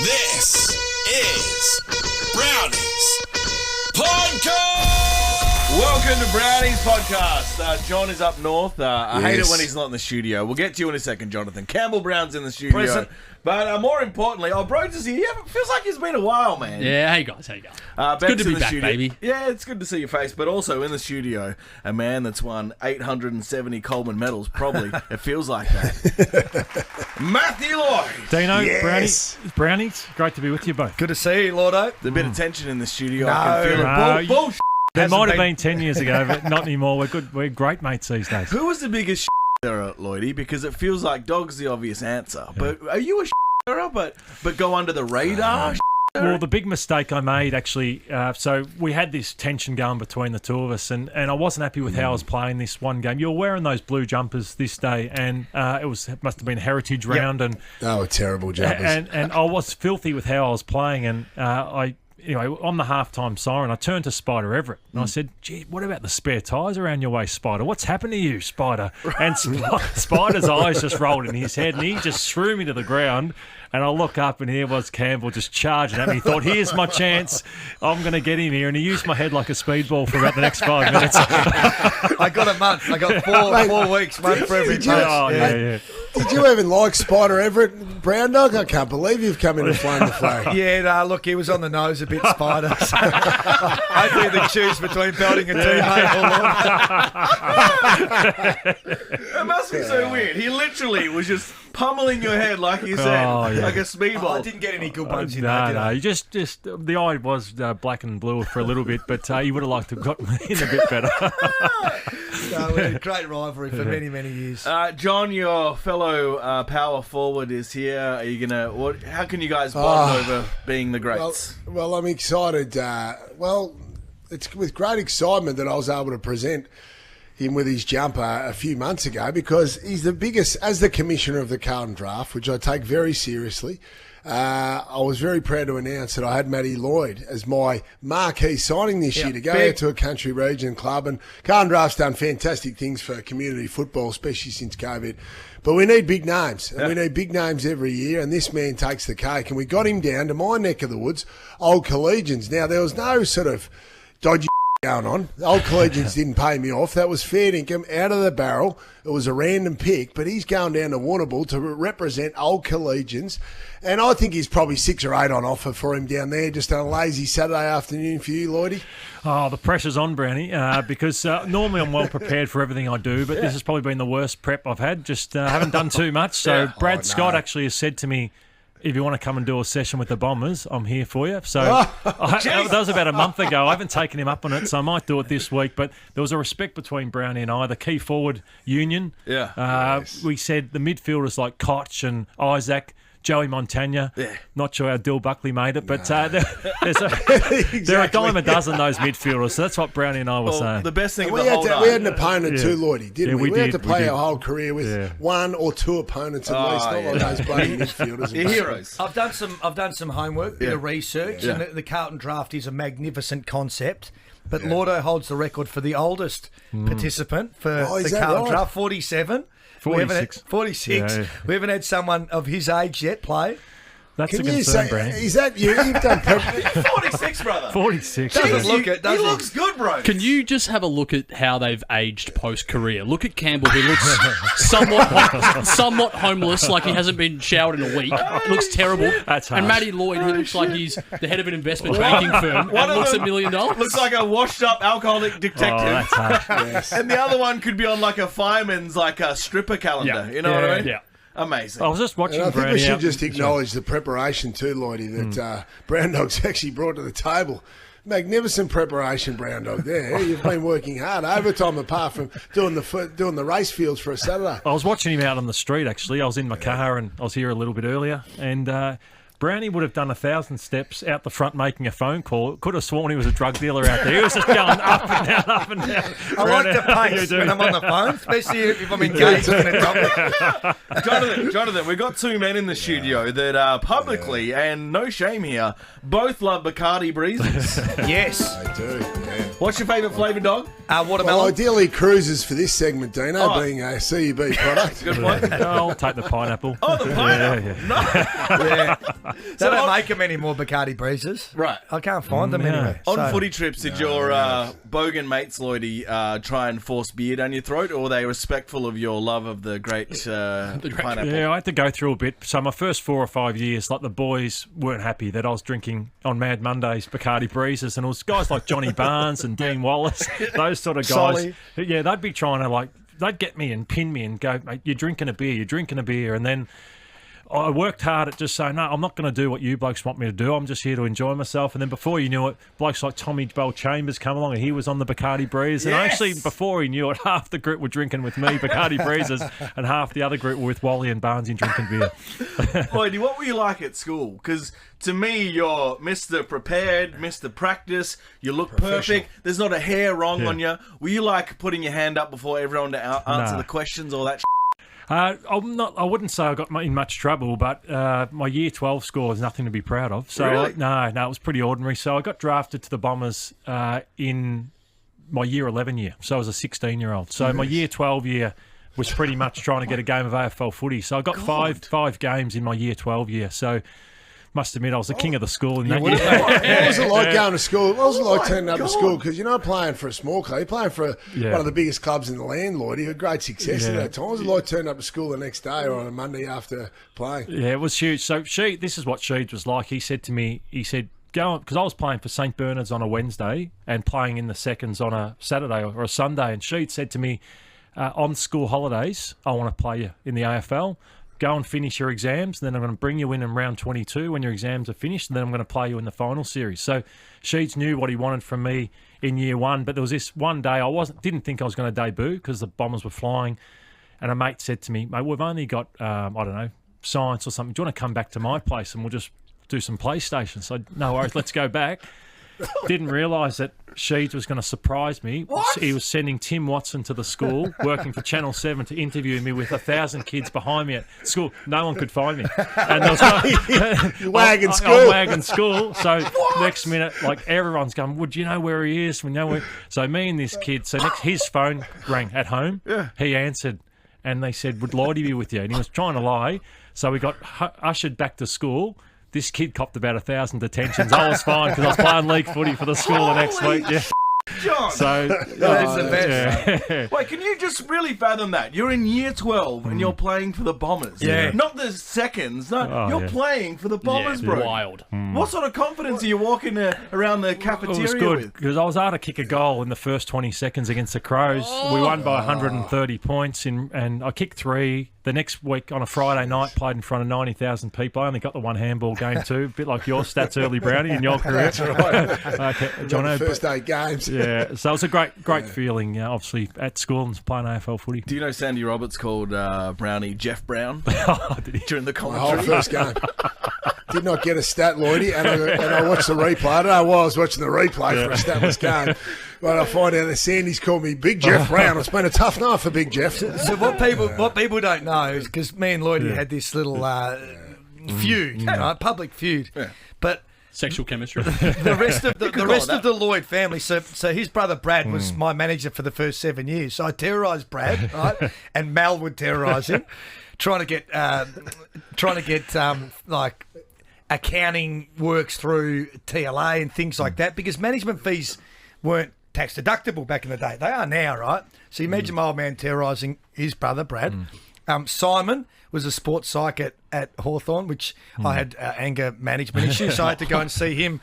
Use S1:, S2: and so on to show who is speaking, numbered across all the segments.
S1: This is Brownie's Podcast!
S2: Welcome to Brownie's Podcast. John is up north. I hate it
S3: Yes.
S2: when he's not in the studio. We'll get to you in a second, Jonathan. Campbell Brown's in the studio.
S4: Present.
S2: But more importantly, Broads is here. Yeah, it feels like it's been a while, man.
S5: Yeah, hey guys, how you going?
S2: It's
S5: good to be back, baby.
S2: Yeah, it's good to see your face, but also in the studio, a man that's won 870 Coleman medals, probably. It feels like that. Matthew Lloyd.
S6: Dino,
S3: Yes.
S6: Brownies, great to be with you both.
S4: Good to see you, Lordo.
S2: There's a bit of tension in the studio.
S4: No.
S2: I can feel
S6: No,
S2: it. Bullshit.
S6: It might have
S4: been-
S6: been 10 years ago, but not anymore. We're good. We're great mates these days.
S2: Who was the biggest there, Lloydy? Because it feels like dog's the obvious answer. But are you a but go under the radar?
S6: Well, the big mistake I made, actually, so we had this tension going between the two of us, and I wasn't happy with how I was playing this one game. You were wearing those blue jumpers this day, and it must have been a heritage round, and
S3: They were terrible jumpers.
S6: and I was filthy with how I was playing, and Anyway, on the halftime siren, I turned to Spider Everett and I said, "Gee, what about the spare tyres around your waist, Spider? What's happened to you, Spider?" And Spider's eyes just rolled in his head and he just threw me to the ground. And I look up and here was Campbell just charging at me. He thought, here's my chance. I'm going to get him here. And he used my head like a speedball for about the next 5 minutes.
S4: I got a month. I got 4 weeks, one for every
S3: Did you?
S4: touch.
S6: Oh, yeah.
S3: Did you even like Spider Everett, Brown Dog? I can't believe you've come in and flown the flag.
S4: Yeah, no, look, he was on the nose a bit, Spider. So I think they choose between belting a teammate or
S2: It must be so weird. He literally was just pummeling your head, like you said,
S6: Oh, yeah.
S2: like a speedball.
S4: I didn't get any good ones in there, did
S6: No,
S4: I?
S6: you just the eye was black and blue for a little bit, but you would have liked to have gotten in a bit better.
S4: No, we had a great rivalry for many, many years.
S2: John, your fellow power forward is here. Are you gonna? How can you guys bond over being the greats?
S3: Well, I'm excited. It's with great excitement that I was able to present him with his jumper a few months ago because he's the biggest, as the commissioner of the Carlton draft, which I take very seriously. I was very proud to announce that I had Matthew Lloyd as my marquee signing this year to go out to a country region club. And Carlton Draft's done fantastic things for community football, especially since COVID. But we need big names, and we need big names every year, and this man takes the cake. And we got him down to my neck of the woods, old collegians. Now, there was no sort of dodgy going on. The old collegians didn't pay me off. That was fair income out of the barrel. It was a random pick, but he's going down to Warrnambool to represent old collegians. And I think he's probably 6 or 8 on offer for him down there, just on a lazy Saturday afternoon for you, Lloydy.
S6: Oh, the pressure's on, Brownie, because normally I'm well prepared for everything I do, but this has probably been the worst prep I've had. Just haven't done too much. So Brad Scott actually has said to me, if you want to come and do a session with the Bombers, I'm here for you. So that was about a month ago. I haven't taken him up on it, so I might do it this week. But there was a respect between Brownie and I, the key forward union.
S2: Yeah.
S6: We said the midfielders like Koch and Isaac, Joey Montagna.
S2: Yeah.
S6: Not sure how Dill Buckley made it, but there are a dime a dozen those midfielders. So that's what Brownie and I were saying.
S2: The best thing
S3: And
S2: of
S3: we
S2: the
S3: had,
S2: whole
S3: to,
S2: night.
S3: we had an opponent too, Lloydy, didn't
S6: Yeah,
S3: we?
S6: we
S3: had
S6: did,
S3: to play
S6: we did.
S3: our whole career with one or two opponents at least, not like those bloody midfielders.
S2: Your heroes.
S4: I've done some homework, bit of research, and the Carlton draft is a magnificent concept. But Lordo holds the record for the oldest participant for
S3: is
S4: the
S3: that
S4: Carlton
S3: right?
S4: draft, 47.
S6: 46.
S4: 46.
S6: Yeah.
S4: We haven't had someone of his age yet play.
S6: That's
S3: Can
S6: a
S3: you
S6: concern,
S3: say,
S6: Brownie.
S3: is that you? You've done
S2: 46, brother.
S6: 46.
S4: Doesn't look it, does
S2: He
S4: he?
S2: looks good, bro.
S5: Can you just have a look at how they've aged post-career? Look at Campbell, who looks somewhat homeless, like he hasn't been showered in a week. Looks terrible.
S6: That's
S5: and
S6: harsh.
S5: Matty Lloyd, who looks like he's the head of an investment banking firm
S2: One
S5: and
S2: of
S5: looks
S2: them
S5: $1 million.
S2: Looks like a washed-up alcoholic detective.
S6: Oh, that's harsh.
S3: Yes.
S2: And the other one could be on like a fireman's stripper calendar.
S5: Yeah.
S2: You know what I mean?
S5: Yeah.
S2: Amazing.
S6: I was just watching
S3: And I think
S6: Brownie
S3: we should
S6: out-
S3: just acknowledge the preparation too, Lloydy, that Brown Dog's actually brought to the table. Magnificent preparation, Brown Dog. There, you've been working hard overtime apart from doing the race fields for a Saturday.
S6: I was watching him out on the street, actually. I was in my car and I was here a little bit earlier. And Brownie would have done 1,000 steps out the front making a phone call. Could have sworn he was a drug dealer out there. He was just going up and down, up and down.
S4: I like the pace
S6: You
S4: when
S6: do.
S4: I'm on the phone, especially if I'm engaged in a topic.
S2: Jonathan, we've got two men in the studio that publicly, and no shame here, both love Bacardi breezes.
S4: Yes.
S3: I do, yeah.
S2: What's your favourite flavour, dog?
S3: Well,
S4: Watermelon.
S3: ideally cruises for this segment, Dino,
S2: Oh.
S3: being a CUB product.
S2: Good point.
S6: I'll take the pineapple.
S2: Oh, the pineapple.
S6: Yeah.
S4: They don't make them anymore, Bacardi Breezes.
S2: Right.
S4: I can't find them anywhere.
S2: On
S4: So-
S2: footy trips, did your bogan mates, Lloydy, try and force beer down your throat, or were they respectful of your love of the great pineapple?
S6: Yeah, I had to go through a bit. So my first 4 or 5 years, like the boys weren't happy that I was drinking on Mad Mondays Bacardi Breezes, and it was guys like Johnny Barnes and Dean Wallace, those sort of guys.
S4: Solly.
S6: Yeah, they'd be trying to they'd get me and pin me and go, mate, you're drinking a beer, and then I worked hard at just saying, no, I'm not going to do what you blokes want me to do. I'm just here to enjoy myself. And then before you knew it, blokes like Tommy Bell Chambers come along and he was on the Bacardi Breeze. And actually, before he knew it, half the group were drinking with me, Bacardi Breezes, and half the other group were with Wally and Barnesy drinking beer.
S2: Lloydy, what were you like at school? Because to me, you're Mr. Prepared, Mr. Practice. You look perfect. There's not a hair wrong on you. Were you like putting your hand up before everyone to answer the questions, all that
S6: I wouldn't say I got in much trouble, but my Year 12 score is nothing to be proud of. So
S2: Really?
S6: No, it was pretty ordinary. So I got drafted to the Bombers in my Year 11 year. So I was a 16-year-old. So my Year 12 year was pretty much trying to get a game of AFL footy. So I got five games in my Year 12 year. So must admit, I was the king of the school in that year.
S3: What was it like going to school? What was it like turning up to school? Because you're not playing for a small club. You're playing for one of the biggest clubs in the land, Lloyd. You had great success at that time. What was it like turning up to school the next day or on a Monday after playing?
S6: Yeah, it was huge. So this is what Sheed was like. He said to me, go on, because I was playing for St. Bernard's on a Wednesday and playing in the seconds on a Saturday or a Sunday. And Sheed said to me, on school holidays, I want to play you in the AFL. Go and finish your exams, and then I'm going to bring you in round 22 when your exams are finished, and then I'm going to play you in the final series. So Sheeds knew what he wanted from me in year one, but there was this one day didn't think I was going to debut because the Bombers were flying, and a mate said to me, mate, we've only got, science or something. Do you want to come back to my place and we'll just do some PlayStation? So no worries, let's go back. Didn't realise that Sheeds was going to surprise me.
S2: What?
S6: He was sending Tim Watson to the school, working for Channel 7, to interview me with 1,000 kids behind me at school. No one could find me. And there was
S3: Wagging school.
S6: I'm wagging school. So next minute, everyone's going, would you know where he is? We know where. So me and this kid, his phone rang at home. Yeah. He answered, and they said, would Lloydy be with you? And he was trying to lie. So we got ushered back to school. This kid copped about 1,000 detentions. I was fine because I was playing league footy for the school the next week. Yeah.
S2: John!
S6: So
S2: That's the best. Yeah. Wait, can you just really fathom that? You're in year 12 and you're playing for the Bombers.
S4: Yeah.
S2: Not the seconds. No, you're playing for the Bombers, bro.
S5: Wild.
S2: What sort of confidence are you walking around the cafeteria
S6: It was good
S2: with?
S6: because I was able to kick a goal in the first 20 seconds against the Crows. We won by 130 points, and I kicked 3. The next week on a Friday night, played in front of 90,000 people. I only got the one handball game too, a bit like your stats early, Browny, in your career.
S3: That's right.
S6: Okay, Jono,
S3: First 8 games.
S6: yeah, so it was a great feeling, obviously, at school and playing AFL footy.
S2: Do you know Sandy Roberts called Browny Jeff Brown during the
S3: The whole
S2: commentary?
S3: first game. Did not get a stat, Lloydy, and I watched the replay. I don't know why I was watching the replay for a statless game. But I find out that Sandy's called me Big Jeff Brown. It's been a tough night for Big Jeff.
S4: So what people don't know is because me and Lloydy had this little feud, right? Public feud, but
S5: Sexual chemistry.
S4: the rest of the Lloyd family. So his brother Brad was my manager for the first 7 years. So I terrorised Brad, right? And Mal would terrorise him, trying to get accounting works through TLA and things like that because management fees weren't tax deductible back in the day. They are now, right? So you imagine my old man terrorising his brother Brad. Simon was a sports psych at Hawthorn, which I had anger management issues, so I had to go and see him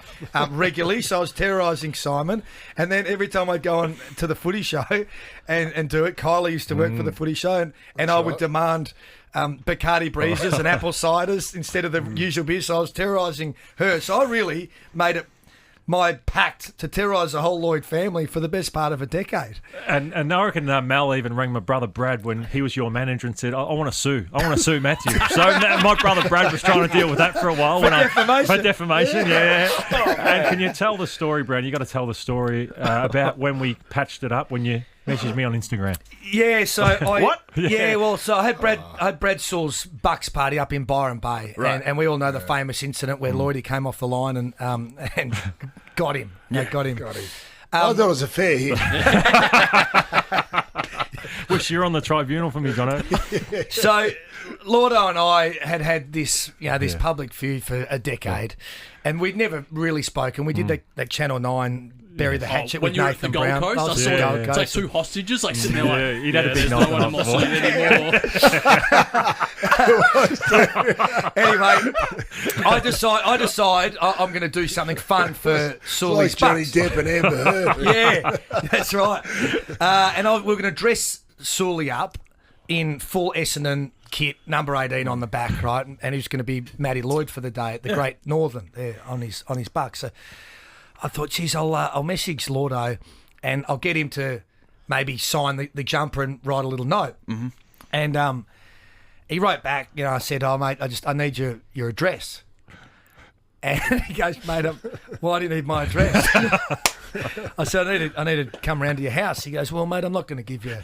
S4: regularly. So I was terrorising Simon, and then every time I'd go on to the footy show and do it, Kylie used to work for the footy show, and I would demand Bacardi Breezes and apple ciders instead of the usual beer. So I was terrorising her. So I really made it my pact to terrorise the whole Lloyd family for the best part of a decade.
S6: And I reckon Mal even rang my brother Brad when he was your manager and said, I want to sue Matthew. So my brother Brad was trying to deal with that for a while. For defamation, yeah. And can you tell the story, Brad? You got to tell the story about when we patched it up, when you messaged me on Instagram.
S4: Yeah, so
S2: What?
S4: Yeah, well, so I had Brad Saw's Bucks party up in Byron Bay, and we all know the famous incident where Lloydy came off the line and got him. Got him.
S3: I thought it was a fair hit.
S6: Wish you were on the tribunal for me, Jono.
S4: So Lordo and I had this, this public feud for a decade, and we'd never really spoken. We did that Channel 9 Bury the Hatchet
S5: when
S4: with
S5: you were at
S4: Nathan
S5: the Gold
S4: Brown.
S5: Coast, I saw
S4: Gold
S5: it's
S4: Coast.
S5: like two hostages, like sitting there, like
S6: he'd had a big
S5: there's no
S6: night
S5: one in
S6: the
S5: my
S6: night
S5: sleep anymore.
S4: Anyway, I decide I'm going to do something fun for Sully's
S3: Like Johnny
S4: Bucks.
S3: Depp and Amber Heard.
S4: Yeah, that's right. We're going to dress Sully up in full Essendon kit, number 18 on the back, right? And he's going to be Matthew Lloyd for the day at the Great Northern there on his buck. So I thought, geez, I'll message Lordo and I'll get him to maybe sign the jumper and write a little note. Mm-hmm. And he wrote back, I said, oh, mate, I need your address. And he goes, mate, why do you need my address? I said, I need to come round to your house. He goes, well, mate, I'm not going to give you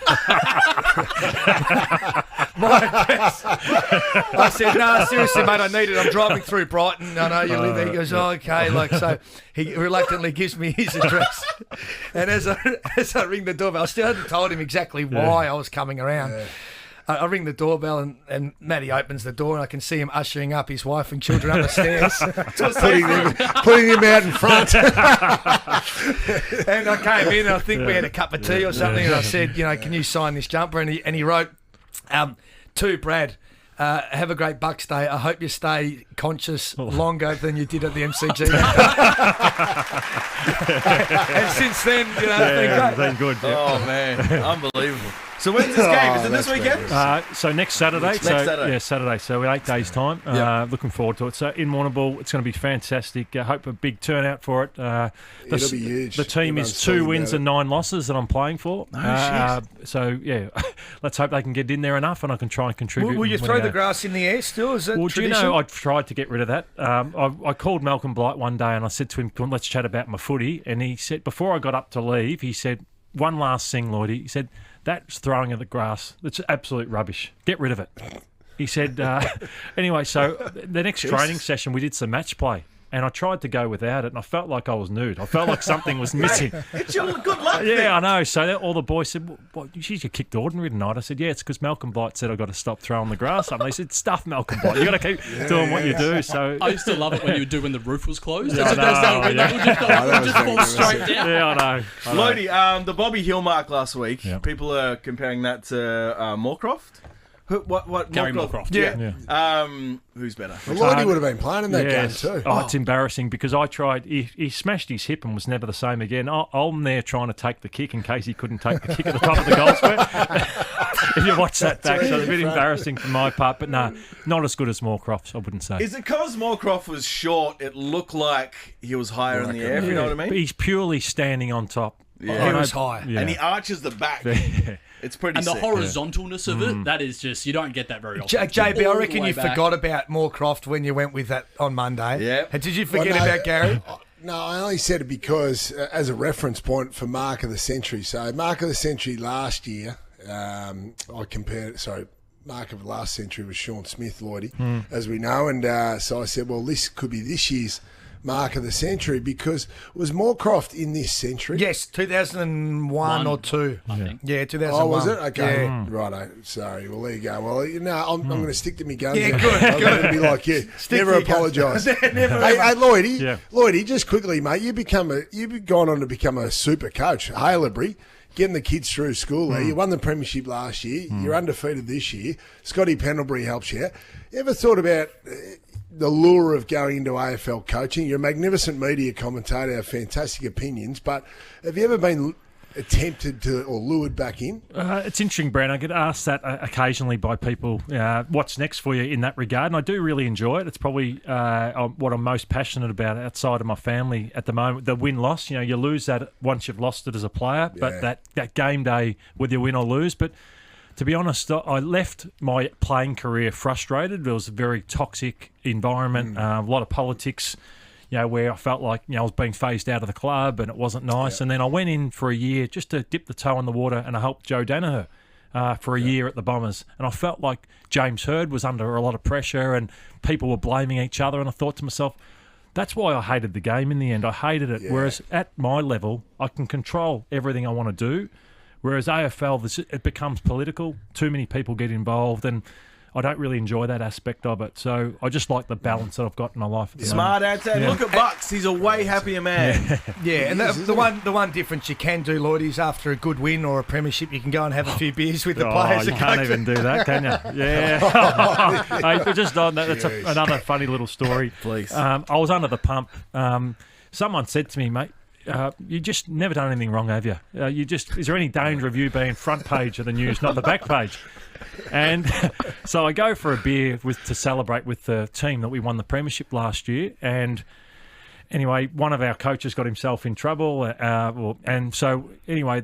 S4: my address. I said, no, seriously, mate, I need it. I'm driving through Brighton. I know you live there. He goes, oh, okay. So he reluctantly gives me his address. And as I ring the doorbell, I still hadn't told him exactly why I was coming around. Yeah. I ring the doorbell and Matty opens the door and I can see him ushering up his wife and children up the stairs.
S3: putting him out in front.
S4: And I came in and I think we had a cup of tea or something and I said, can you sign this jumper? And he wrote, to Brad, have a great Bucks day. I hope you stay conscious longer than you did at the MCG. And since then, it's been great.
S6: Been good. Yeah.
S2: Oh, man. Unbelievable. So when's this game? Is it this weekend?
S6: So next Saturday.
S2: Next Saturday.
S6: Yeah, Saturday. So in 8 days' time. Looking forward to it. So in Warrnambool, it's going to be fantastic. I hope a big turnout for it.
S3: It'll be huge.
S6: The team is 2 wins and 9 losses that I'm playing for. So, yeah, let's hope they can get in there enough and I can try and contribute.
S4: Will you throw the grass in the air still? Is that tradition?
S6: Do you know, I've tried to get rid of that. I called Malcolm Blight one day and I said to him, come on, let's chat about my footy. And he said, before I got up to leave, he said, one last thing, Lloydy. He said, that's throwing at the grass. That's absolute rubbish. Get rid of it. He said, anyway, so the next training session, we did some match play. And I tried to go without it, and I felt like I was nude. I felt like something was missing.
S2: It's your good luck.
S6: Yeah, I know. So all the boys said, well, geez, you kicked ordinary tonight. I said, yeah, it's because Malcolm Blight said I've got to stop throwing the grass up. And they said, stuff Malcolm Blight. You've got to keep doing what you do. So
S5: I used to love it when you would do when the roof was closed.
S6: Yeah,
S5: That would just fall straight down.
S6: Yeah, I know.
S2: Lloydy, the Bobby Hill mark last week,
S6: Yeah.
S2: people are comparing that to Moorcroft. What?
S5: Gary
S2: Moorcroft?
S5: Moorcroft,
S2: Yeah. Who's better?
S3: Well, Lloydy would have been playing in that game too.
S6: Oh, it's embarrassing because I tried. He smashed his hip and was never the same again. I'm there trying to take the kick in case he couldn't take the kick at the top of the goal square. If you watch that back, so it's a bit embarrassing for my part. But no, not as good as Moorcroft's, I wouldn't say.
S2: Is it because Moorcroft was short, it looked like he was higher in the air, if you know what I mean?
S6: But he's purely standing on top.
S2: Yeah.
S4: He was high.
S6: Yeah.
S2: And he arches the back. It's pretty
S5: And the
S2: sick.
S5: horizontalness of it, that is just, you don't get that very often.
S4: JB,
S5: All
S4: I
S5: the
S4: reckon
S5: way
S4: you
S5: back.
S4: forgot about Moorcroft when you went with that on Monday.
S2: Yeah.
S4: And did you forget
S3: Well, no,
S4: about Gary?
S3: No, I only said it because as a reference point for Mark of the Century. So Mark of the Century last year, Mark of the last century was Sean Smith, Lloydy, as we know. And so I said, well, this could be this year's Mark of the Century because was Moorcroft in this century?
S4: Yes, 2001 or 2.
S5: I think.
S4: Yeah, 2001.
S3: Oh, was it? Okay.
S4: Yeah.
S3: Righto. Sorry. Well, there you go. Well, I'm going to stick to me guns.
S4: Yeah,
S3: now.
S4: good,
S3: I'm going to be like you. Never
S4: to your guns.
S3: apologise.
S4: Never
S3: Hey,
S4: ever.
S3: Lloydy.
S6: Yeah.
S3: Lloydy, just quickly, mate. You've gone on to become a super coach. Haileybury, getting the kids through school there. You won the premiership last year. You're undefeated this year. Scotty Pendlebury helps you. You ever thought about the lure of going into AFL coaching? You're a magnificent media commentator, have fantastic opinions, but have you ever been tempted to or lured back in?
S6: It's interesting, Brad. I get asked that occasionally by people, what's next for you in that regard, and I do really enjoy it. It's probably what I'm most passionate about outside of my family at the moment, the win-loss. You know, you lose that once you've lost it as a player, but that game day, whether you win or lose. But to be honest, I left my playing career frustrated. It was a very toxic environment, a lot of politics, where I felt like, I was being phased out of the club and it wasn't nice. And then I went in for a year just to dip the toe in the water and I helped Joe Danaher for a year at the Bombers. And I felt like James Hird was under a lot of pressure and people were blaming each other. And I thought to myself, that's why I hated the game in the end. I hated it. Yeah. Whereas at my level, I can control everything I want to do. Whereas AFL, it becomes political. Too many people get involved. And I don't really enjoy that aspect of it. So I just like the balance that I've got in my life.
S2: Smart answer. And look at Bucks. He's a way happier man.
S4: Yeah, and the one difference you can do, Lloyd, is after a good win or a premiership, you can go and have a few beers with the players.
S6: You can't even do that, can you? Yeah. Hey, just on that, that's another funny little story.
S2: Please.
S6: I was under the pump. Someone said to me, mate, you just never done anything wrong, have you? Is there any danger of you being front page of the news, not the back page? And so I go for a beer to celebrate with the team that we won the premiership last year. And anyway, one of our coaches got himself in trouble. And so anyway,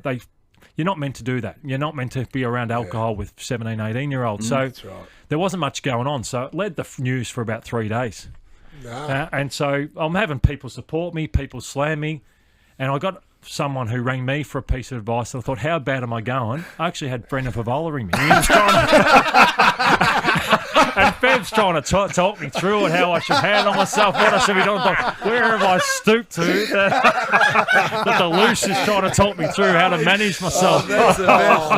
S6: you're not meant to do that. You're not meant to be around alcohol with 17, 18-year-olds. So
S3: That's right.
S6: there wasn't much going on. So it led the news for about 3 days.
S3: No.
S6: And so I'm having people support me, people slam me. And I got someone who rang me for a piece of advice. And I thought, how bad am I going? I actually had Brendan Favola ring me. He was and Fev's trying to talk me through it, how I should handle myself, what I should be doing. Where have I stooped to? That the loose is trying to talk me through how to manage myself.
S2: That's the best.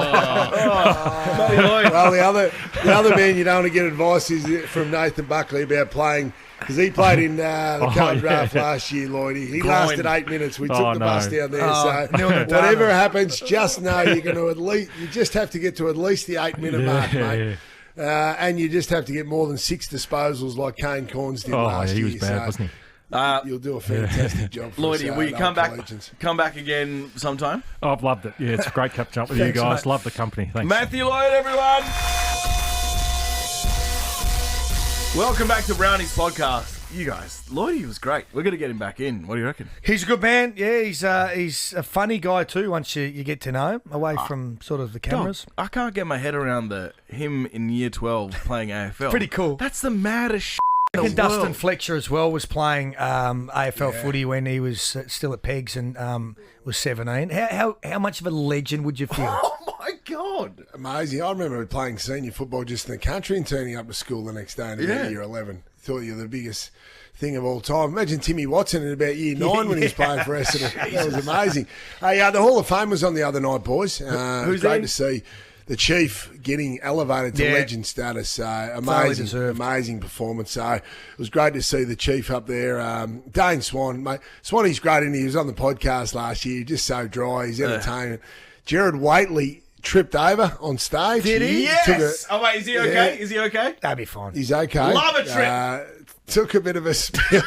S3: Well, the other man you don't want to get advice is from Nathan Buckley about playing, because he played in the Carlton draft last year, Lloydy. He lasted 8 minutes. We took the bus down there. So whatever happens, just know you're going to you just have to get to at least the 8-minute mark, mate. And you just have to get more than 6 disposals like Kane Corns did last year.
S6: He was bad, wasn't he?
S3: You'll do a fantastic job for
S2: Lloydy,
S3: us,
S2: will you come
S3: collegians.
S2: back again sometime?
S6: Oh, I've loved it. Yeah, it's great catching up with you guys.
S4: Mate.
S6: Love the company. Thanks.
S2: Matthew Lloyd, everyone. Welcome back to Brownie's podcast. You guys, Lloydy was great. We're going to get him back in. What do you reckon?
S4: He's a good man. Yeah, he's a funny guy too. Once you get to know him, away from sort of the cameras.
S2: Dog, I can't get my head around him in year 12 playing AFL.
S4: Pretty cool.
S2: That's the maddest shit in
S4: And
S2: the
S4: Dustin
S2: world.
S4: Fletcher as well was playing AFL footy when he was still at Pegs and was 17. How much of a legend would you feel?
S2: Oh my God.
S3: Amazing. I remember playing senior football just in the country and turning up to school the next day in about year 11. Thought you were the biggest thing of all time. Imagine Timmy Watson in about year 9 when he was playing for Essendon. That was amazing. Hey, the Hall of Fame was on the other night, boys.
S2: Who's
S3: great
S2: in?
S3: to see the Chief getting elevated to legend status. Amazing performance. So it was great to see the Chief up there. Dane Swan, mate. Swanee's great, and he was on the podcast last year. Just so dry. He's entertaining. Jared Waitley tripped over on stage.
S4: Did he?
S2: Yes. Oh, wait, is he okay? Is he okay?
S4: That'd be fine.
S3: He's okay.
S2: Love a trip.
S3: Took a bit of a spill.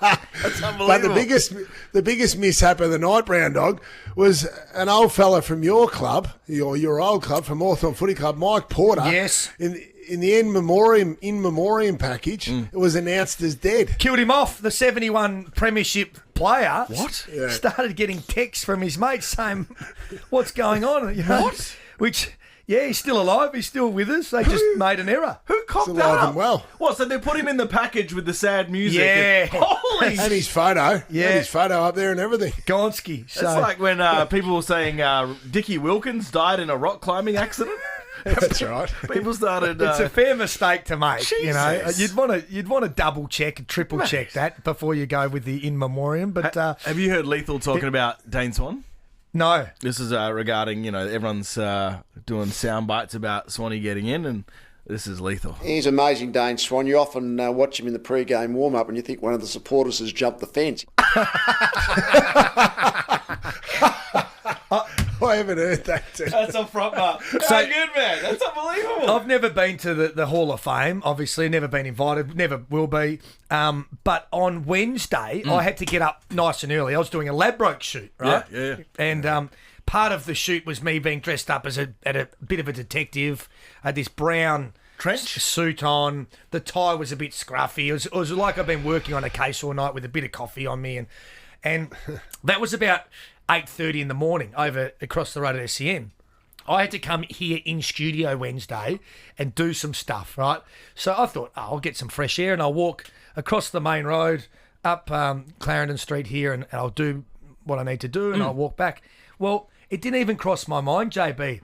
S2: That's unbelievable.
S3: But the biggest mishap of the night, Brown Dog, was an old fella from your club, your old club, from Hawthorn Footy Club, Mike Porter.
S4: Yes.
S3: In the in memoriam package, it was announced as dead.
S4: Killed him off. The 71 premiership player.
S2: What?
S3: Yeah.
S4: Started getting texts from his mates saying, "What's going on?" You know?
S2: What?
S4: Which, yeah, he's still alive. He's still with us. They just made an error.
S2: Who cocked
S3: Still
S2: that
S3: alive
S2: up?
S3: and well.
S2: What, so they put him in the package with the sad music?
S4: Yeah.
S2: Holy
S3: And his photo.
S4: Yeah.
S3: And his photo up there and everything.
S4: Gonski. So,
S2: It's like when people were saying Dickie Wilkins died in a rock climbing accident.
S3: That's right.
S2: People started.
S4: it's a fair mistake to make. You know,
S2: Jesus.
S4: you'd want to double check and triple check that before you go with the in memoriam. But
S2: have you heard Lethal talking about Dane Swan?
S4: no,
S2: This is regarding, everyone's doing sound bites about Swanee getting in, and this is Lethal.
S7: He's amazing, Dane Swan. You often watch him in the pre-game warm-up and you think one of the supporters has jumped the fence.
S3: I haven't heard that.
S2: That's a proper. So good, man. That's unbelievable.
S4: I've never been to the Hall of Fame, obviously, never been invited, never will be. But on Wednesday, I had to get up nice and early. I was doing a Ladbroke shoot, right?
S2: Yeah.
S4: And part of the shoot was me being dressed up as a bit of a detective. I had this brown
S2: Trench?
S4: suit on. The tie was a bit scruffy. It was like I've been working on a case all night with a bit of coffee on me. And that was about 8:30 in the morning over across the road at SCM. I had to come here in studio Wednesday and do some stuff, right? So I thought, I'll get some fresh air and I'll walk across the main road up Clarendon Street here and I'll do what I need to do and I'll walk back. Well, it didn't even cross my mind, JB.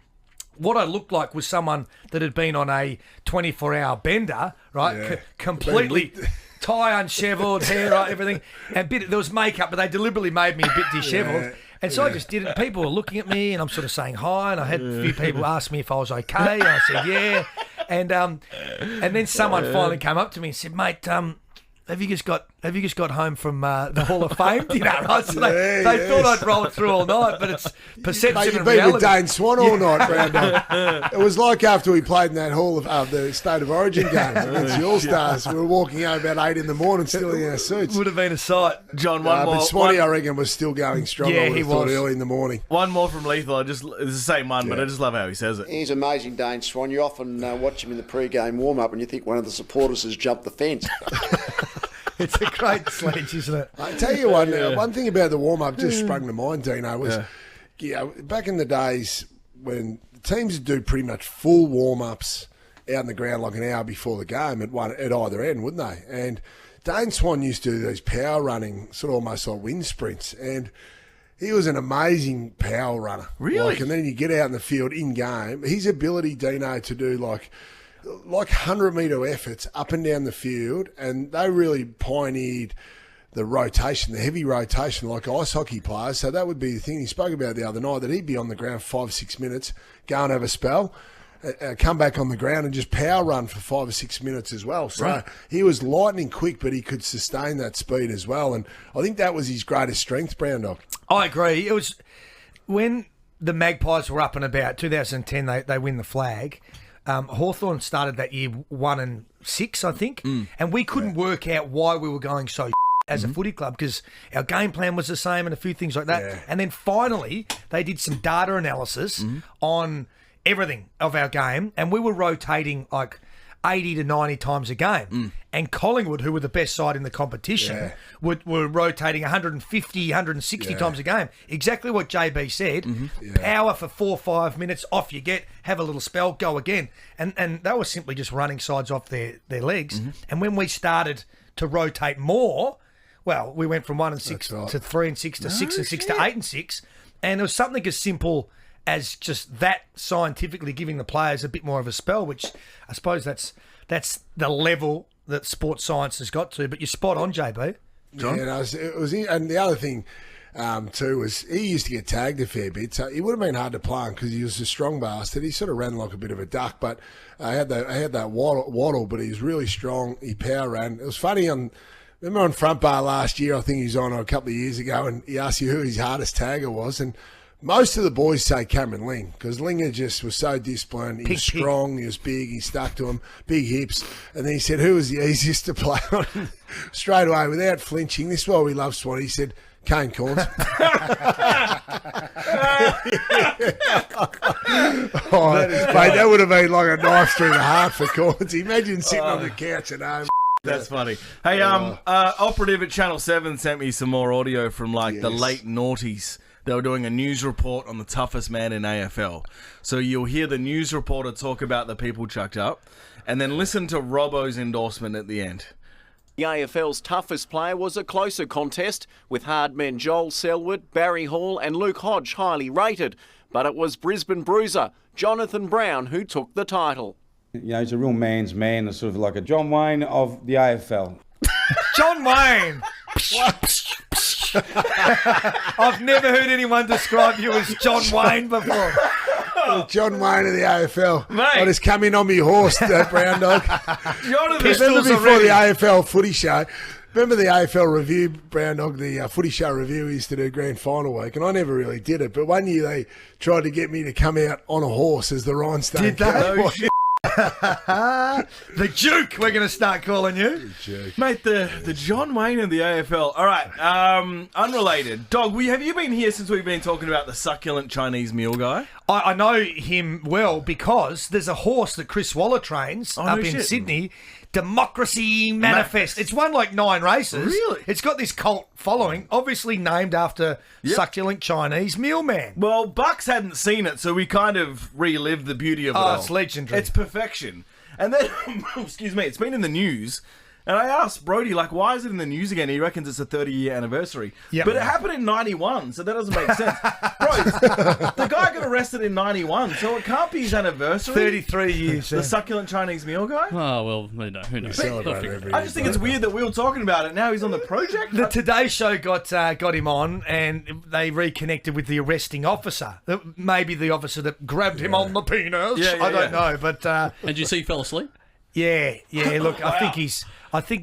S4: What I looked like was someone that had been on a 24-hour bender, right?
S3: Yeah.
S4: Completely tie unsheveled, hair, right, everything. And there was makeup, but they deliberately made me a bit dishevelled.
S3: Yeah.
S4: And so I just did it. People were looking at me and I'm sort of saying hi. And I had a few people ask me if I was okay. And I said, yeah. And then someone finally came up to me and said, "Mate, have you just got home from the Hall of Fame dinner?" Right? So they thought I'd roll it through all night, but it's perception
S3: Mate, you've
S4: and
S3: been
S4: reality.
S3: with Dane Swan all night, Brando. It was like after we played in that Hall of the State of Origin game against the All Stars. We were walking home about 8 in the morning, still in our suits.
S4: Would have been a sight.
S2: John,
S3: But Swanee, I reckon, was still going strong.
S4: Yeah,
S3: I would
S4: he
S3: have thought
S4: was.
S3: early in the morning.
S2: one more from Lethal. It's the same one, but I just love how he says it.
S7: He's amazing, Dane Swan. You often watch him in the pre-game warm-up and you think one of the supporters has jumped the fence.
S4: It's a great sledge, isn't it?
S3: I tell you one thing about the warm-up just sprung to mind, Dino, was back in the days when teams would do pretty much full warm-ups out in the ground like an hour before the game at either end, wouldn't they? And Dane Swan used to do these power running, sort of almost like wind sprints, and he was an amazing power runner.
S2: Really?
S3: And then you get out in the field in-game, his ability, Dino, to do like 100-metre efforts up and down the field, and they really pioneered the rotation, the heavy rotation, like ice hockey players. So that would be the thing he spoke about the other night, that he'd be on the ground for 5-6 minutes, go and have a spell, come back on the ground and just power run for 5 or 6 minutes as well. So he was lightning quick, but he could sustain that speed as well. And I think that was his greatest strength, Brown Dog.
S4: I agree. It was when the Magpies were up and about, 2010, they win the flag. Hawthorn started that year 1-6, I think, and we couldn't work out why we were going so as a footy club, because our game plan was the same and a few things like that.
S3: Yeah.
S4: And then finally, they did some data analysis on everything of our game, and we were rotating like 80 to 90 times a game. And Collingwood, who were the best side in the competition, were rotating 150, 160 times a game. Exactly what JB said. Power for 4 or 5 minutes, off you get, have a little spell, go again. And they were simply just running sides off their legs. And when we started to rotate more, well, we went from 1-6 to 3-6 to 6-6 to 8-6. And it was something as simple as just that scientifically giving the players a bit more of a spell, which I suppose that's the level that sports science has got to. But you're spot on, JB.
S3: John? Yeah, and the other thing too was he used to get tagged a fair bit, so it would have been hard to play him because he was a strong bastard. He sort of ran like a bit of a duck, but I had that waddle, but he was really strong. He power ran. It was funny remember on Front Bar last year, I think he was on a couple of years ago, and he asked you who his hardest tagger was, and most of the boys say Cameron Ling, because Linger just was so disciplined. He was strong, he was big, he stuck to him, big hips. And then he said, who was the easiest to play on? Straight away, without flinching. This is why we love Swan. He said, Kane Corns. Mate, that would have been like a knife through the heart for Corns. Imagine sitting on the couch at home.
S2: That's funny. Hey, Operative at Channel 7 sent me some more audio from the late noughties. They were doing a news report on the toughest man in AFL. So you'll hear the news reporter talk about the people chucked up, and then listen to Robbo's endorsement at the end.
S8: The AFL's toughest player was a closer contest, with hard men Joel Selwood, Barry Hall and Luke Hodge highly rated. But it was Brisbane bruiser Jonathan Brown who took the title.
S9: He's a real man's man, sort of like a John Wayne of the AFL.
S4: John Wayne! I've never heard anyone describe you as John Wayne before.
S3: John Wayne of the AFL.
S2: Mate.
S3: I just come in on my horse, that Brown Dog. Remember before the AFL footy show, remember the AFL review, Brown Dog, the footy show review we used to do grand final week, and I never really did it, but one year they tried to get me to come out on a horse as the Rhinestone.
S4: Did they? The Duke, we're going to start calling you.
S2: Mate, the John Wayne of the AFL. All right, unrelated. Dog, have you been here since we've been talking about the succulent Chinese meal guy?
S4: I know him well because there's a horse that Chris Waller trains up in Sydney. Democracy Manifest. It's won like 9 races.
S2: Really?
S4: It's got this cult following, obviously named after succulent Chinese meal man.
S2: Well, Bucks hadn't seen it, so we kind of relived the beauty of it all.
S4: It's legendary.
S2: It's perfection. And then, excuse me, it's been in the news. And I asked Brody, like, why is it in the news again? He reckons it's a 30-year anniversary.
S4: Yep.
S2: But it happened in 91, so that doesn't make sense. Bro, the guy got arrested in 91, so it can't be his anniversary.
S4: 33 years.
S2: The succulent Chinese meal guy?
S5: Oh, well, who knows?
S3: Celebrate every
S2: I just think it's weird that we were talking about it. Now he's on the project.
S4: The Today Show got him on, and they reconnected with the arresting officer. Maybe the officer that grabbed him on the penis.
S2: Yeah,
S4: I don't know, but
S5: And did you see he fell asleep?
S4: yeah. Look, I think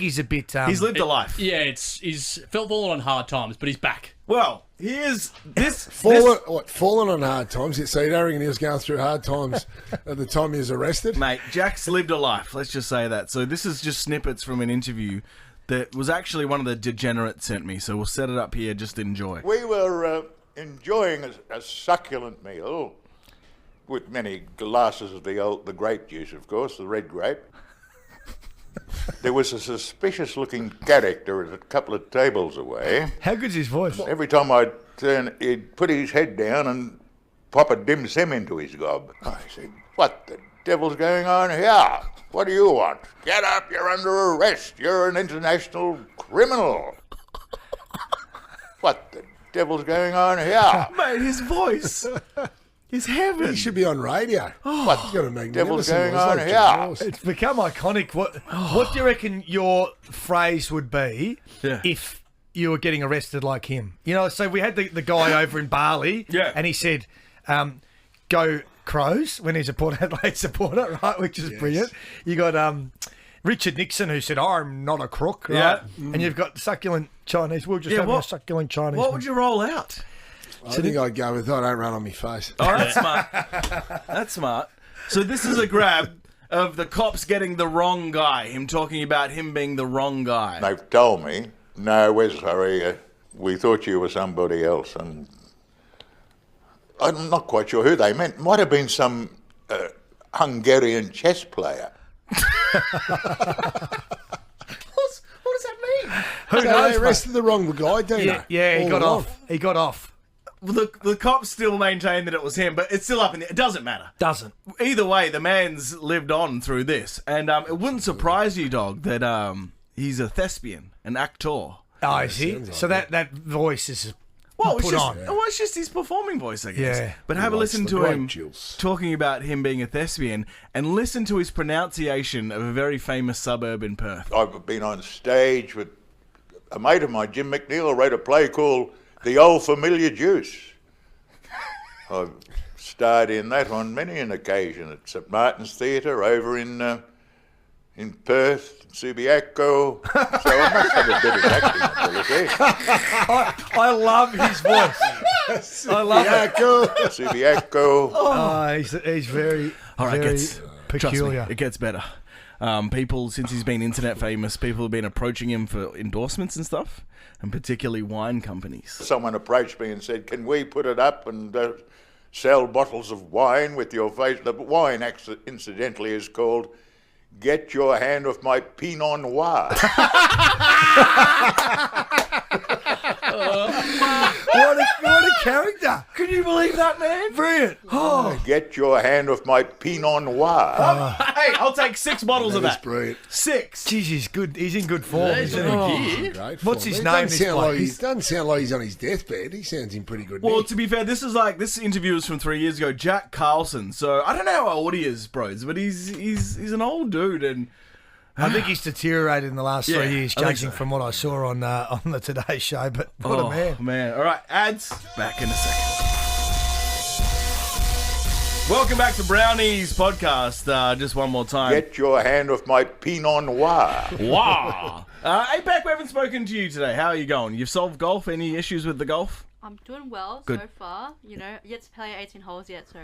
S4: he's a bit.
S2: He's lived a life.
S5: Yeah, he's fallen on hard times, but he's back.
S2: Well, here's this.
S3: Fallen on hard times. So you don't reckon he was going through hard times at the time he was arrested?
S2: Mate, Jack's lived a life. Let's just say that. So this is just snippets from an interview that was actually one of the degenerates sent me. So we'll set it up here. Just enjoy.
S10: We were enjoying a succulent meal with many glasses of the grape juice, of course, the red grape. There was a suspicious-looking character a couple of tables away.
S4: How good's his voice?
S10: Every time I'd turn, he'd put his head down and pop a dim sim into his gob. I said, "What the devil's going on here? What do you want? Get up, you're under arrest. You're an international criminal." What the devil's going on here?
S2: Mate, his voice is heaven.
S3: He should be on radio. He's got a magnificent
S10: Devil's going
S3: voice,
S10: on
S3: like
S10: here?
S3: John Ross.
S4: It's become iconic. What do you reckon your phrase would be if you were getting arrested like him? You know, so we had the guy over in Bali, and he said, "Go Crows," when he's a Port Adelaide supporter, right? Which is brilliant. You got Richard Nixon, who said, "I'm not a crook," right? And you've got succulent Chinese. We'll just have a succulent Chinese.
S2: What would you roll out?
S3: I think I'd go with, "I don't run on my face."
S2: Oh, that's smart. That's smart. So this is a grab of the cops getting the wrong guy. Him talking about him being the wrong guy.
S10: They've told me, "No, we're sorry. We thought you were somebody else." And I'm not quite sure who they meant. Might have been some Hungarian chess player.
S2: What does that mean?
S3: Who knows? They arrested the wrong guy, didn't they?
S4: Yeah, he
S3: All
S4: got
S3: along.
S4: off. He got off.
S2: Well, the cops still maintain that it was him, but it's still up in the... It doesn't matter.
S4: Doesn't.
S2: Either way, the man's lived on through this. And it wouldn't surprise you, dog, that he's a thespian, an actor.
S4: Oh, is he? So that voice is
S2: Well,
S4: put on.
S2: it's just his performing voice, I guess.
S4: Yeah.
S2: But have a listen
S3: the
S2: to
S3: great
S2: him
S3: Jules.
S2: talking about him being a thespian and listen to his pronunciation of a very famous suburb in Perth.
S10: I've been on stage with a mate of mine, Jim McNeil, wrote a play called The Old Familiar Juice. I've starred in that on many an occasion at St Martin's Theatre over in Perth, Subiaco. So I must have a bit of acting ability.
S4: I love his voice. I love it.
S10: Subiaco.
S4: Oh, he's very,
S2: All right,
S4: very
S2: trust me,
S4: peculiar.
S2: it gets better. People, since he's been internet famous, people have been approaching him for endorsements and stuff, and particularly wine companies.
S10: Someone approached me and said, "Can we put it up and sell bottles of wine with your face?" The wine, incidentally, is called "Get Your Hand Off My Pinot Noir."
S4: What a character.
S2: Can you believe that, man?
S4: Brilliant. Oh.
S10: "Get your hand off my Pinot Noir."
S2: Hey, I'll take 6 bottles of
S3: That is
S2: that.
S3: brilliant.
S2: 6.
S4: Geez, he's good. He's in good form, isn't he?
S3: Great
S4: What's
S3: form.
S4: his
S3: It
S4: name,
S3: doesn't
S4: this
S3: sound like
S4: bloke?
S3: he doesn't sound like he's on his deathbed. He sounds in pretty good
S2: Well,
S3: nick.
S2: to be fair, this interview was from 3 years ago. Jack Carlson. So I don't know how old he is, bros, but he's an old dude, and
S4: I think he's deteriorated in the last 3 years,
S2: I think
S4: judging
S2: so.
S4: from what I saw on the Today Show. But what a man.
S2: All right, ads. Back in a second. Welcome back to Brownie's podcast. Just one more time.
S10: Get your hand off my Pinot Noir.
S2: Wow. APAC, we haven't spoken to you today. How are you going? You've solved golf? Any issues with the golf?
S11: I'm doing well
S2: Good.
S11: so far. You know, yet to play 18 holes yet, so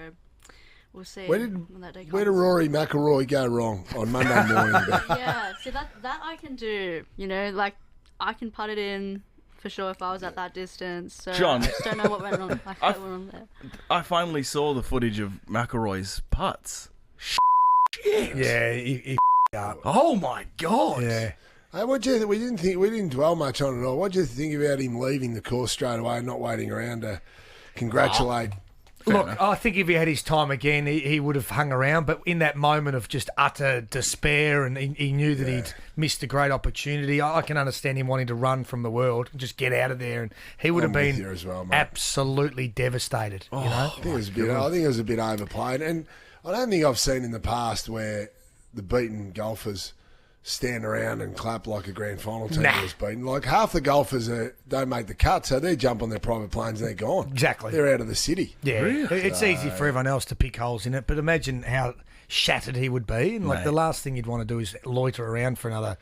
S11: we'll see
S3: Where
S11: when that day comes.
S3: did Rory McIlroy go wrong on Monday morning?
S11: Yeah, see that I can do. You know, like I can putt it in for sure if I was at that distance. So
S2: John.
S11: I just don't know what went wrong. Like, what went wrong there.
S2: I finally saw the footage of McIlroy's putts. Shit.
S4: Yeah, he up.
S2: Oh my god.
S4: Yeah.
S3: Hey, we didn't dwell much on it all. What do you think about him leaving the course straight away and not waiting around to congratulate
S4: Look,
S2: enough.
S4: I think if he had his time again, he would have hung around. But in that moment of just utter despair, and he knew that he'd missed a great opportunity, I can understand him wanting to run from the world and just get out of there. And he would have
S3: with
S4: been
S3: you as well, mate.
S4: absolutely devastated. You know,
S3: I think it was a bit overplayed, and I don't think I've seen in the past where the beaten golfers stand around and clap like a grand final team was beaten. Like half the golfers don't make the cut, so they jump on their private planes and they're gone.
S4: Exactly.
S3: They're out of the city.
S4: Yeah, it's easy for everyone else to pick holes in it, but imagine how shattered he would be. And like the last thing you'd want to do is loiter around for another,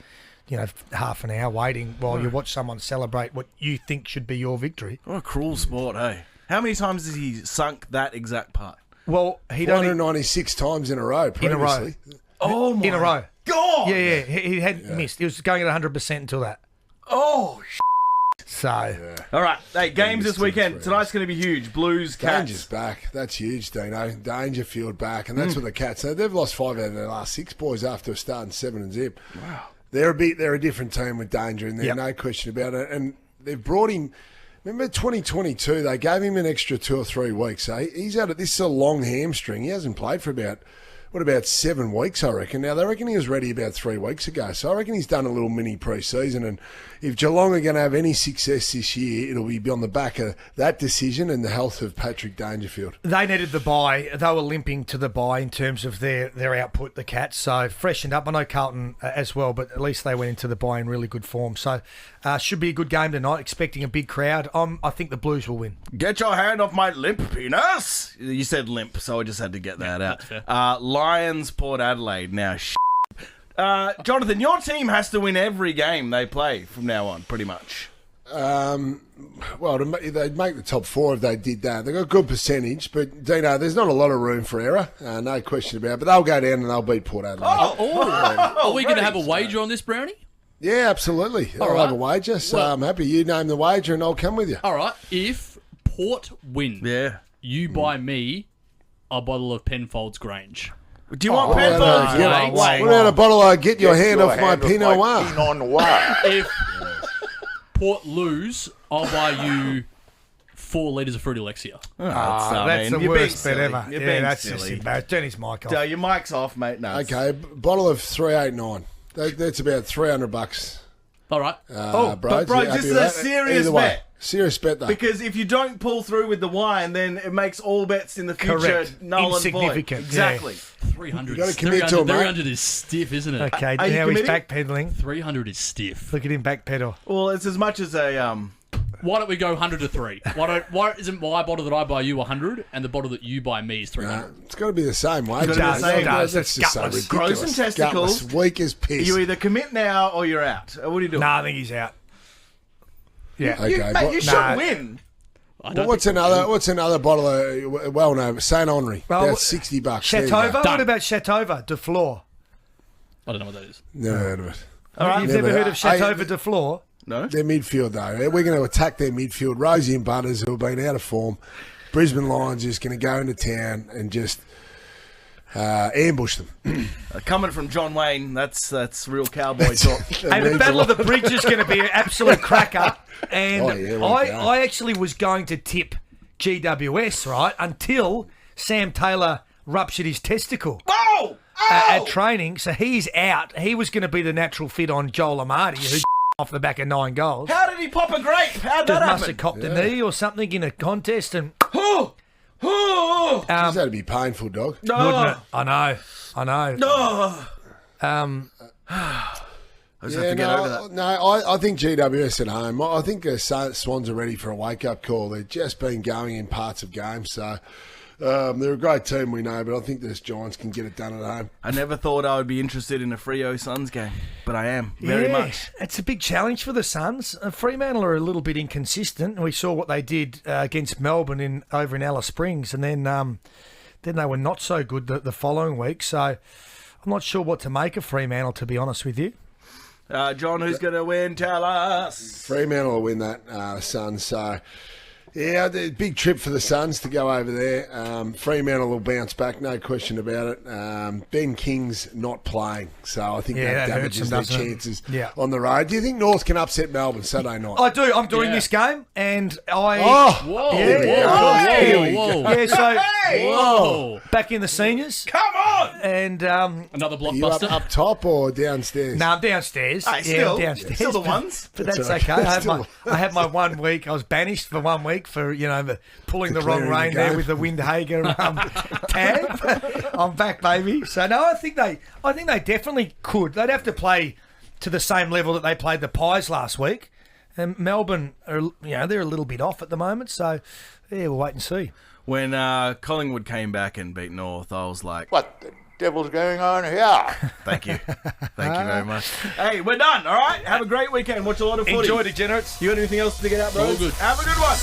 S4: half an hour waiting while you watch someone celebrate what you think should be your victory.
S2: What a cruel sport, hey? How many times has he sunk that exact putt?
S4: Well, he'd only
S3: 196 times in a row previously.
S2: Oh my
S4: in a row.
S2: God!
S4: Yeah. He had missed. He was going at 100% until that.
S2: Oh,
S4: So,
S2: all right. Hey, games this weekend. Tonight's going to be huge. Blues, Cats.
S3: Danger's back. That's huge, Dino. Dangerfield back, and that's what the Cats. They've lost 5 out of their last 6 boys after starting 7-0. Wow. They're a different team with Danger in there, no question about it. And they've brought him. Remember 2022? They gave him an extra 2 or 3 weeks. He's out of this is a long hamstring. He hasn't played for about 7 weeks, I reckon. Now, they reckon he was ready about 3 weeks ago. So I reckon he's done a little mini pre-season. And if Geelong are going to have any success this year, it'll be on the back of that decision and the health of Patrick Dangerfield.
S4: they needed the bye. They were limping to the bye in terms of their output, the Cats. So freshened up. I know Carlton as well, but at least they went into the bye in really good form. So should be a good game tonight. Expecting a big crowd. I think the Blues will win.
S2: Get your hand off my limp penis. You said limp, so I just had to get that out. Lions, Port Adelaide. Now, Jonathan, your team has to win every game they play from now on, pretty much.
S3: Well, they'd make the top 4 if they did that. They've got a good percentage, but, Dino, there's not a lot of room for error. No question about it. But they'll go down and they'll beat Port Adelaide.
S5: Are we going to have a wager on this, Brownie?
S3: Yeah, absolutely. I'll have a wager, so I'm happy you name the wager and I'll come with you.
S5: All right. If Port win, you buy me a bottle of Penfolds Grange.
S2: Do you want Penfolds?
S3: What about a bottle of Get Your Hand Off My Pinot Noir?
S10: Pinot Noir.
S5: If Port lose, I'll buy you 4 litres of Fruit Alexia.
S4: That's the worst bet ever. That's just embarrassing. Turn his mic off.
S2: Your mic's off, mate. No.
S3: Okay, bottle of 389. That's about $300.
S5: All right.
S2: But bro, just a serious bet.
S3: Serious bet, though.
S2: Because if you don't pull through with the wine, then it makes all bets in the future null and void.
S4: Insignificant.
S2: Exactly.
S5: 300.
S3: You got to commit to it, mate.
S5: 300 is stiff, isn't it?
S4: Okay,
S2: Are you
S4: now he's
S2: committing?
S4: backpedaling.
S5: 300 is stiff.
S4: Look at him backpedal.
S2: Well, it's as much as a
S5: Why don't we go 100 to 3? Why isn't my bottle that I buy you 100 and the bottle that you buy me is 300?
S3: It's got to be the same way.
S2: Does.
S3: That's just so
S4: Gutless.
S3: ridiculous.
S2: Gross and testicles.
S3: Gutless, weak as piss.
S2: you either commit now or you're out. What are you doing?
S4: Nah, I think he's out. Yeah.
S3: Okay,
S2: You should win.
S3: What's another bottle of, well, no, St. Henri?
S4: Well,
S3: That's $60. There you go.
S4: Shatova? What about Shatova de Flore?
S5: I don't know what that is.
S3: Never heard of it.
S4: All right, you've never heard of Shatova de Flore?
S2: No.
S3: Their midfield, though. We're going to attack their midfield. Rosie and Butters, who have been out of form. Brisbane Lions just going to go into town and just ambush them.
S2: Coming from John Wayne, that's real cowboy talk.
S4: Hey, the Battle of the Bridge is going to be an absolute cracker. And
S3: well done.
S4: I actually was going to tip GWS, right, until Sam Taylor ruptured his testicle. At training, so he's out. He was going to be the natural fit on Joel Amati, who's off the back of 9 goals.
S2: How did he pop a grape? How did that happen?
S4: Must have copped a knee or something in a contest, and
S3: That'd be painful, dog.
S4: wouldn't it? I know.
S2: I just have to get over that.
S3: No, I think GWS at home. I think the Swans are ready for a wake-up call. They've just been going in parts of games, so they're a great team, we know, but I think this Giants can get it done at home.
S2: I never thought I would be interested in a Freo Suns game, but I am, very much.
S4: It's a big challenge for the Suns. Fremantle are a little bit inconsistent. We saw what they did against Melbourne over in Alice Springs, and then they were not so good the following week, so I'm not sure what to make of Fremantle, to be honest with you.
S2: John, who's going to win? Tell us.
S3: Fremantle will win that, Suns, so... Yeah, the big trip for the Suns to go over there. Fremantle will bounce back, no question about it. Ben King's not playing, so I think that damages their chances on the road. Do you think North can upset Melbourne Saturday night?
S4: I do. I'm doing this game, and I.
S5: Whoa!
S4: So back in the seniors.
S2: Come on!
S4: And
S5: another
S3: Are you
S5: blockbuster.
S3: up top or downstairs?
S4: No, I'm downstairs.
S2: Still
S4: downstairs.
S2: the ones.
S4: But that's okay. I had my 1 week. I was banished for 1 week for pulling the wrong rein there with the Windhager tag. I'm back, baby. So no, I think they definitely could. They'd have to play to the same level that they played the Pies last week. And Melbourne are, they're a little bit off at the moment. So yeah, we'll wait and see.
S2: When Collingwood came back and beat North, I was like,
S10: What the devil's going on here?
S2: thank you. Thank you very much. Hey, we're done, all right? Have a great weekend. Watch a lot of footy.
S4: Enjoy, degenerates.
S2: You got anything else to get out, bro?
S5: All good.
S2: Have a good one.